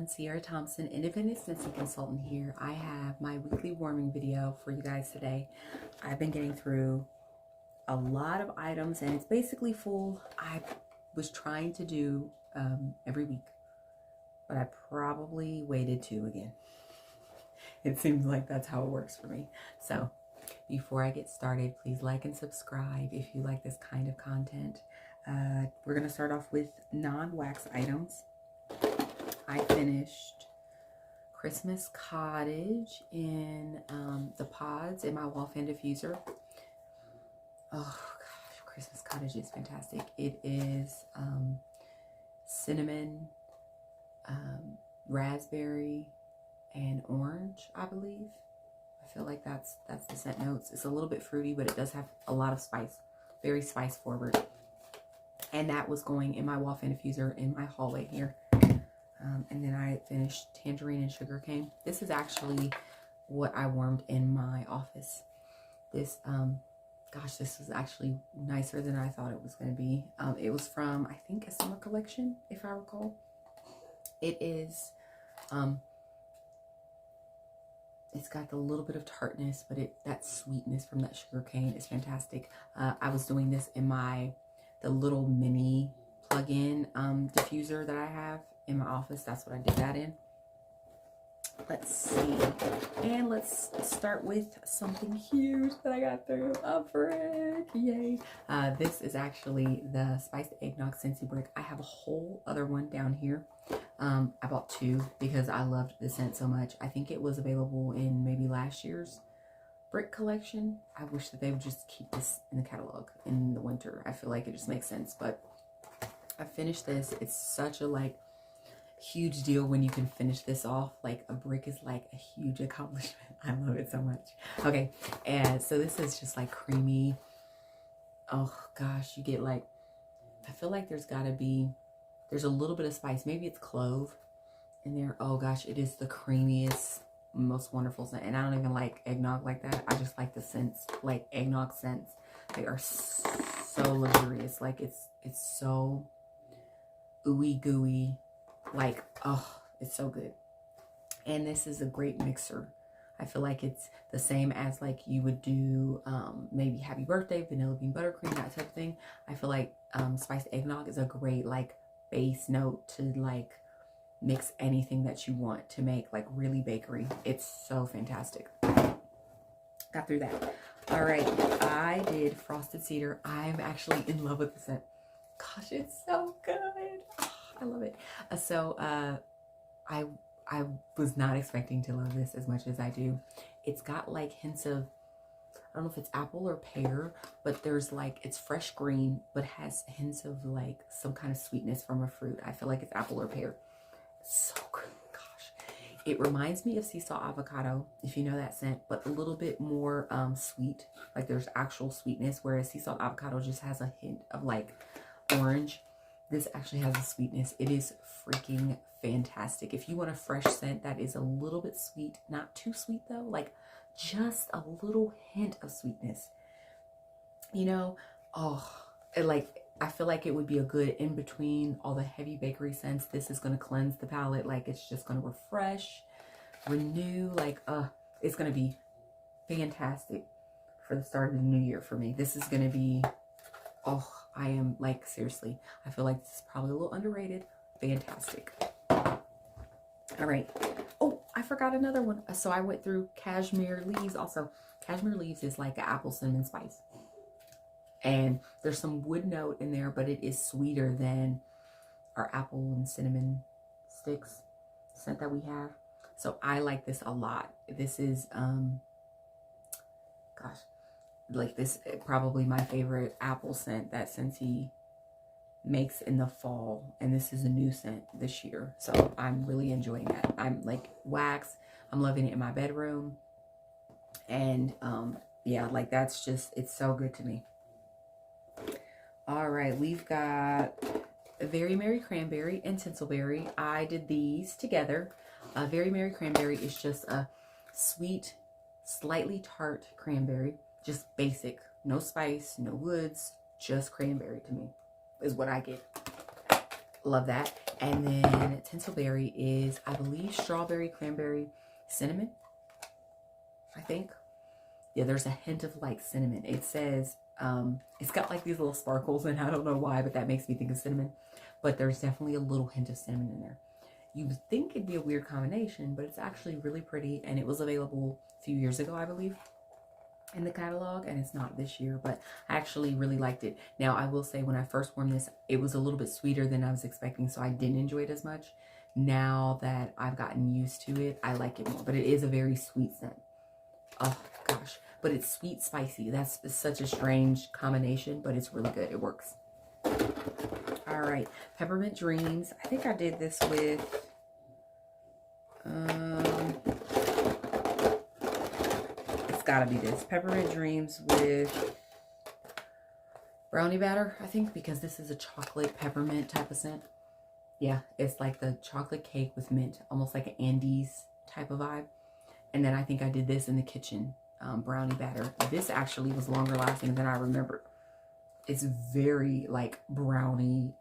everyone, Sierra Thompson, independent Scentsy consultant here. I have my weekly warming video for you guys today. I've been getting through a lot of items and it's basically full. I was trying to do every week, but I probably waited two again. It seems like that's how it works for me. So before I get started, please like and subscribe if you like this kind of content. We're going to start off with non-wax items. I finished Christmas Cottage in the pods in my wall fan diffuser. Oh gosh, Christmas Cottage is fantastic. It is cinnamon, raspberry, and orange, I believe. I feel like that's the scent notes. It's a little bit fruity, but it does have a lot of spice. Very spice forward. And that was going in my wall fan diffuser in my hallway here. And then I finished tangerine and sugarcane. This is actually what I warmed in my office. This, gosh, this was actually nicer than I thought it was going to be. It was from, I think, a summer collection, if I recall. It is, it's got the little bit of tartness, but that sweetness from that sugarcane is fantastic. I was doing this in the little mini plug-in diffuser that I have in my office. That's what I did that in. Let's see. And let's start with something huge that I got through. A brick. Yay. This is actually the spiced eggnog Scentsy brick. I have a whole other one down here. I bought two because I loved the scent so much. I think it was available in maybe last year's brick collection. I wish that they would just keep this in the catalog in the winter. I feel like it just makes sense. But I finished this. It's such a huge deal when you can finish this off. Like, a brick is like a huge accomplishment. I love it so much. Okay, and so this is just like creamy. Oh gosh, you get like, I feel like there's a little bit of spice. Maybe it's clove in there. Oh gosh, it is the creamiest, most wonderful scent. And I don't even like eggnog like that. I just like the scents, like eggnog scents. They are so luxurious. Like, it's so ooey gooey. Like, oh, it's so good. And this is a great mixer. I feel like it's the same as like you would do maybe happy birthday, vanilla bean buttercream, that type of thing. I feel like spiced eggnog is a great like base note to like mix anything that you want to make like really bakery. It's so fantastic. Got through that. All right, I did frosted cedar. I'm actually in love with the scent. Gosh, it's so good. I love it. I was not expecting to love this as much as I do. It's got like hints of, I don't know if it's apple or pear, but there's like, it's fresh green, but has hints of like some kind of sweetness from a fruit. I feel like it's apple or pear. It's so good. Gosh. It reminds me of sea salt avocado, if you know that scent, but a little bit more sweet. Like, there's actual sweetness, whereas sea salt avocado just has a hint of like orange. This actually has a sweetness. It is freaking fantastic. If you want a fresh scent that is a little bit sweet, not too sweet though, like just a little hint of sweetness, you know, oh, I feel like it would be a good in between all the heavy bakery scents. This is going to cleanse the palate. Like, it's just going to refresh, renew, like, it's going to be fantastic for the start of the new year for me. This is going to be, oh, I am like, seriously, I feel like this is probably a little underrated. Fantastic. All right. Oh, I forgot another one. So I went through cashmere leaves also. Cashmere leaves is like an apple cinnamon spice. And there's some wood note in there, but it is sweeter than our apple and cinnamon sticks scent that we have. So I like this a lot. This is, gosh, like this probably my favorite apple scent that Scentsy makes in the fall, and this is a new scent this year, so I'm really enjoying that. I'm like wax, I'm loving it in my bedroom, and yeah, like that's just, it's so good to me. All right, we've got a Very Merry Cranberry and Tinselberry. I did these together. Very Merry Cranberry is just a sweet, slightly tart cranberry. Just basic, no spice, no woods, just cranberry to me is what I get. Love that. And then Tinselberry is, I believe, strawberry, cranberry, cinnamon, I think. Yeah, there's a hint of like cinnamon. It says, it's got like these little sparkles, and I don't know why, but that makes me think of cinnamon. But there's definitely a little hint of cinnamon in there. You would think it'd be a weird combination, but it's actually really pretty, and it was available a few years ago, I believe, in the catalog, and it's not this year, but I actually really liked it. Now, I will say when I first warmed this, it was a little bit sweeter than I was expecting, so I didn't enjoy it as much. Now that I've gotten used to it, I like it more, but it is a very sweet scent. Oh gosh, but it's sweet spicy. That's such a strange combination, but it's really good. It works. All right, Peppermint Dreams. I think I did this with it's gotta be this Peppermint Dreams with brownie batter, I think, because this is a chocolate peppermint type of scent. Yeah, it's like the chocolate cake with mint, almost like an Andes type of vibe. And then I think I did this in the kitchen, brownie batter. This actually was longer lasting than I remembered. It's very like brownie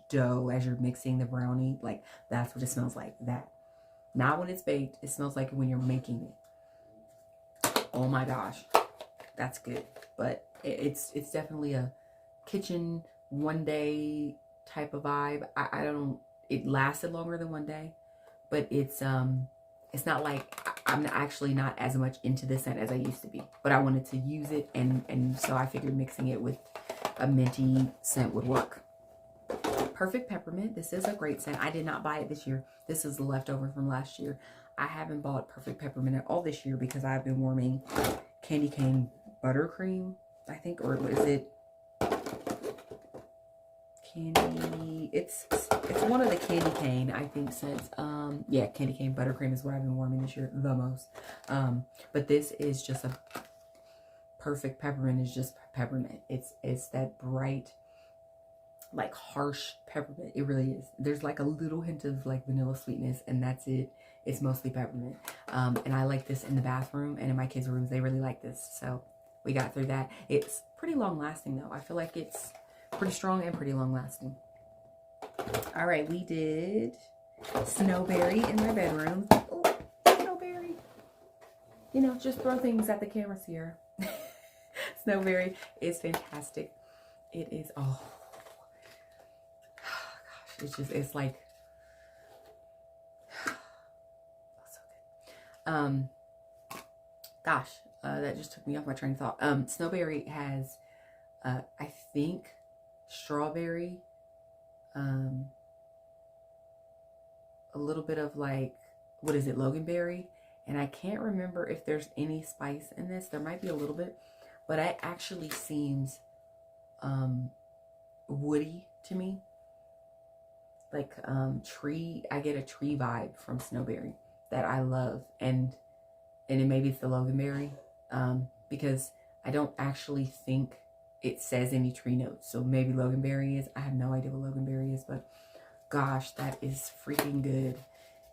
dough as you're mixing the brownie. Like that's what it smells like, that. Not when it's baked. It smells like when you're making it. Oh my gosh, that's good. But it's definitely a kitchen one day type of vibe. I don't. It lasted longer than one day, but it's not like I'm actually not as much into this scent as I used to be. But I wanted to use it, and so I figured mixing it with a minty scent would work. Perfect Peppermint. This is a great scent. I did not buy it this year. This is the leftover from last year. I haven't bought Perfect Peppermint at all this year because I've been warming Candy Cane Buttercream, I think, or is it candy? It's one of the Candy Cane, I think, scents. Yeah, Candy Cane Buttercream is what I've been warming this year the most. But this is just a Perfect Peppermint is just peppermint. It's that bright, like harsh peppermint. It really is. There's like a little hint of like vanilla sweetness, and that's it. It's mostly peppermint. And I like this in the bathroom and in my kids' rooms. They really like this, so we got through that. It's pretty long lasting though. I feel like it's pretty strong and pretty long lasting. All right, we did Snowberry in my bedroom. Oh, Snowberry. You know, just throw things at the camera, Sierra. Snowberry is fantastic. It is, oh gosh, it's just, it's like, oh, so good. Gosh, that just took me off my train of thought. Snowberry has, I think, strawberry, a little bit of like, what is it, loganberry, and I can't remember if there's any spice in this. There might be a little bit, but it actually seems woody to me, like tree. I get a tree vibe from Snowberry that I love, and maybe it's the loganberry, because I don't actually think it says any tree notes, so maybe loganberry is. I have no idea what loganberry is, but gosh, that is freaking good.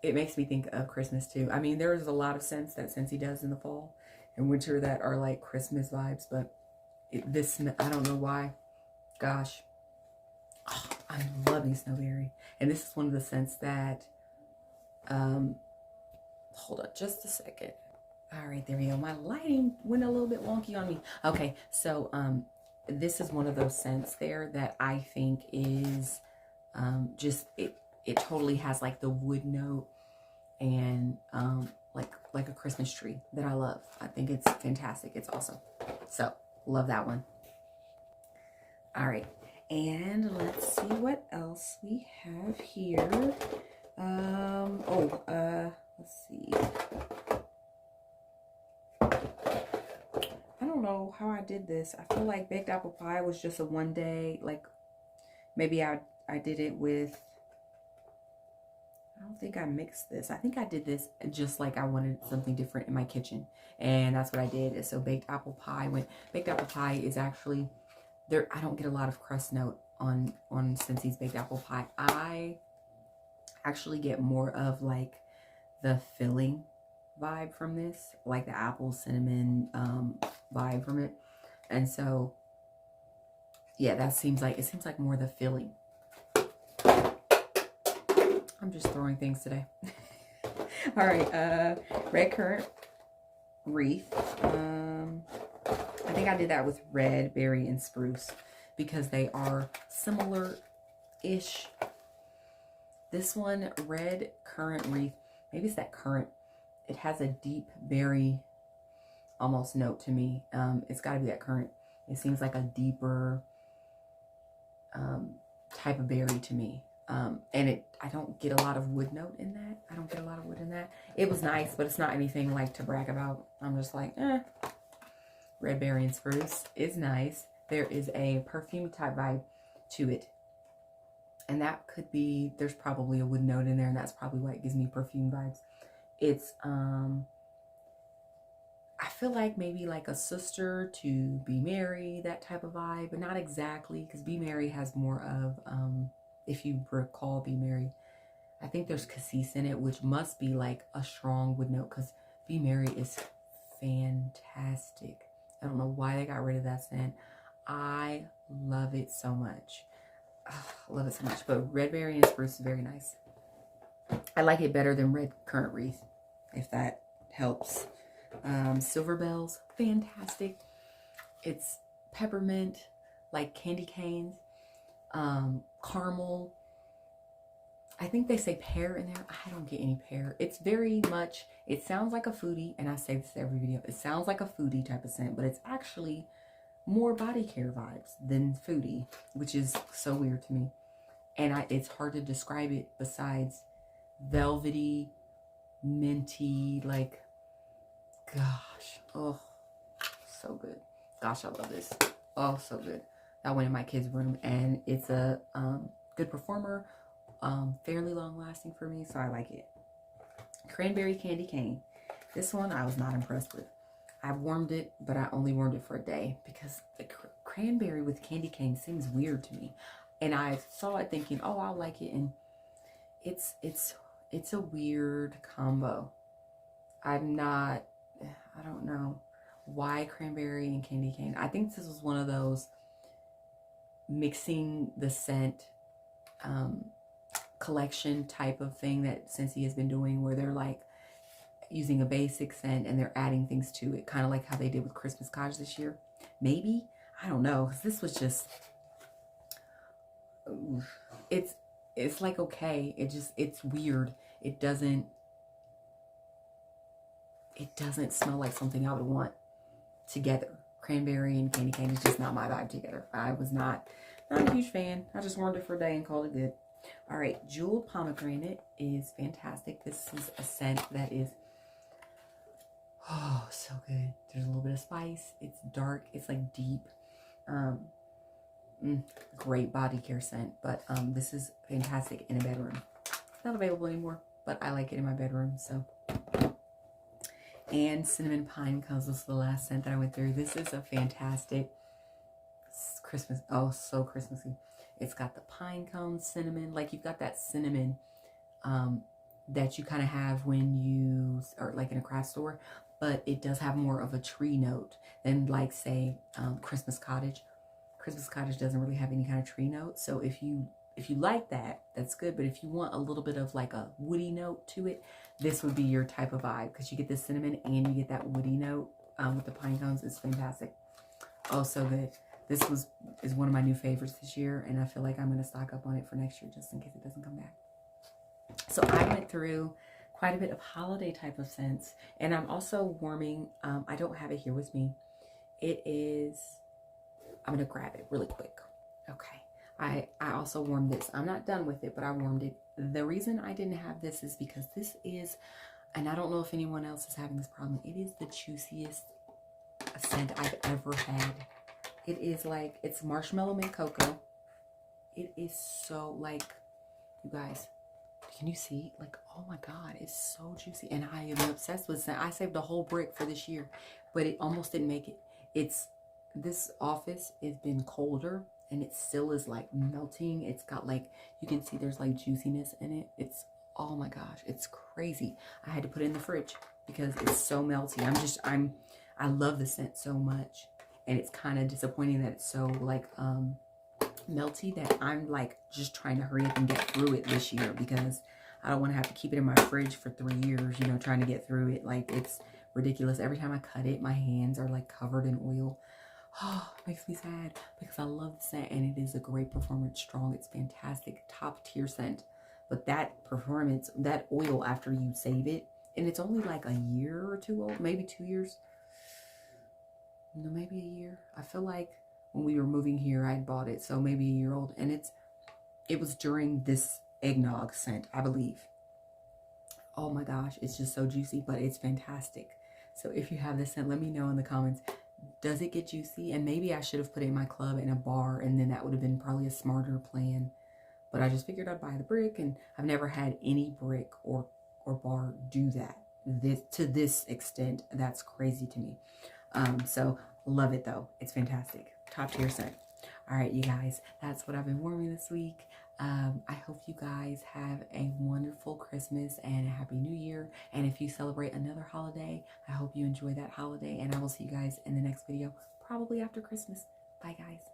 It makes me think of Christmas too. I mean, there's a lot of scents that Scentsy does in the fall and winter that are like Christmas vibes, but this, I don't know why. Gosh, oh, I'm loving Snowberry. And this is one of the scents that, hold on just a second. All right, there we go. My lighting went a little bit wonky on me. Okay, so this is one of those scents there that I think is just, it totally has like the wood note and like a Christmas tree that I love. I think it's fantastic. It's awesome. So love that one. All right, and let's see what else we have here. Let's see. I don't know how I did this. I feel like baked apple pie was just a one day, like maybe I did it with, I don't think I mixed this. I think I did this just like I wanted something different in my kitchen, and that's what I did. So baked apple pie baked apple pie is actually there. I don't get a lot of crust note on Scentsy's baked apple pie. I actually get more of like the filling vibe from this, like the apple cinnamon vibe from it. And so yeah, it seems like more the filling. I'm just throwing things today. All right, red currant wreath. I think I did that with red berry and spruce because they are similar-ish. This one, red currant wreath, maybe it's that currant. It has a deep berry almost note to me. It's got to be that currant. It seems like a deeper type of berry to me. And I don't get a lot of wood note in that. I don't get a lot of wood in that. It was nice, but it's not anything like to brag about. I'm just like, red berry and spruce is nice. There is a perfume type vibe to it. And that could be, there's probably a wood note in there, and that's probably why it gives me perfume vibes. It's, I feel like maybe like a sister to Be Merry, that type of vibe, but not exactly, because Be Merry has more of, if you recall Be Merry, I think there's cassis in it, which must be like a strong wood note, because Be Merry is fantastic. I don't know why they got rid of that scent. I love it so much. Oh, I love it so much. But red berry and spruce is very nice. I like it better than red currant wreath, if that helps. Silver bells, fantastic. It's peppermint, like candy canes, caramel. I think they say pear in there. I don't get any pear. It's very much, it sounds like a foodie, and I say this every video. It sounds like a foodie type of scent, but it's actually more body care vibes than foodie, which is so weird to me. And it's hard to describe it besides velvety, minty, like, gosh, oh, so good. Gosh, I love this. Oh, so good. That went in my kids' room, and it's a good performer, fairly long lasting for me, so I like it. Cranberry candy cane. This one I was not impressed with. I warmed it, but I only warmed it for a day because the cranberry with candy cane seems weird to me. And I saw it thinking, oh, I'll like it, and it's a weird combo. I don't know why cranberry and candy cane. I think this was one of those mixing the scent collection type of thing that Scentsy has been doing, where they're like using a basic scent and they're adding things to it, kind of like how they did with Christmas Cottage this year. Maybe, I don't know, because this was just, it's like, okay, it's weird. It doesn't smell like something I would want together. Cranberry and candy cane is just not my vibe together. I was not a huge fan. I just warmed it for a day and called it good. All right, Jeweled Pomegranate is fantastic. This is a scent that is, oh, so good. There's a little bit of spice. It's dark. It's like deep. Great body care scent. But this is fantastic in a bedroom. It's not available anymore, but I like it in my bedroom, so. And Cinnamon Pine Cones. This is the last scent that I went through. This is a fantastic Christmas. Oh, so Christmassy. It's got the pine cone cinnamon. Like, you've got that cinnamon that you kind of have when you are like in a craft store, but it does have more of a tree note than, like, say, Christmas Cottage. Christmas Cottage doesn't really have any kind of tree note. So if you like that, that's good. But if you want a little bit of like a woody note to it, this would be your type of vibe, because you get the cinnamon and you get that woody note with the pine cones. It's fantastic. Oh, so good. This is one of my new favorites this year, and I feel like I'm going to stock up on it for next year just in case it doesn't come back. So I went through quite a bit of holiday type of scents, and I'm also warming, I don't have it here with me. It is, I'm going to grab it really quick. Okay. I also warmed this. I'm not done with it, but I warmed it. The reason I didn't have this is because this is, and I don't know if anyone else is having this problem, it is the juiciest scent I've ever had. It is like, it's marshmallow mint cocoa. It is so, like, you guys, can you see? Like, oh my God, it's so juicy. And I am obsessed with scent. I saved a whole brick for this year, but it almost didn't make it. This office has been colder, and it still is like melting. It's got like, you can see there's like juiciness in it. It's, oh my gosh, it's crazy. I had to put it in the fridge because it's so melty. I love the scent so much. And it's kind of disappointing that it's so like melty that I'm like just trying to hurry up and get through it this year, because I don't want to have to keep it in my fridge for 3 years, you know, trying to get through it. Like, it's ridiculous. Every time I cut it, my hands are like covered in oil. Oh, it makes me sad because I love the scent and it is a great performance strong. It's fantastic, top tier scent. But that performance, that oil after you save it, and it's only like a year or two old, maybe 2 years. No, maybe a year. I feel like when we were moving here, I bought it, so maybe a year old. And it was during this eggnog scent, I believe. Oh my gosh, it's just so juicy, but it's fantastic. So if you have this scent, let me know in the comments. Does it get juicy? And maybe I should have put it in my club in a bar, and then that would have been probably a smarter plan. But I just figured I'd buy the brick, and I've never had any brick or bar do that to this extent. That's crazy to me. So love it though. It's fantastic. Top tier scent. All right, you guys, that's what I've been warming this week. I hope you guys have a wonderful Christmas and a Happy New Year. And if you celebrate another holiday, I hope you enjoy that holiday. And I will see you guys in the next video, probably after Christmas. Bye, guys.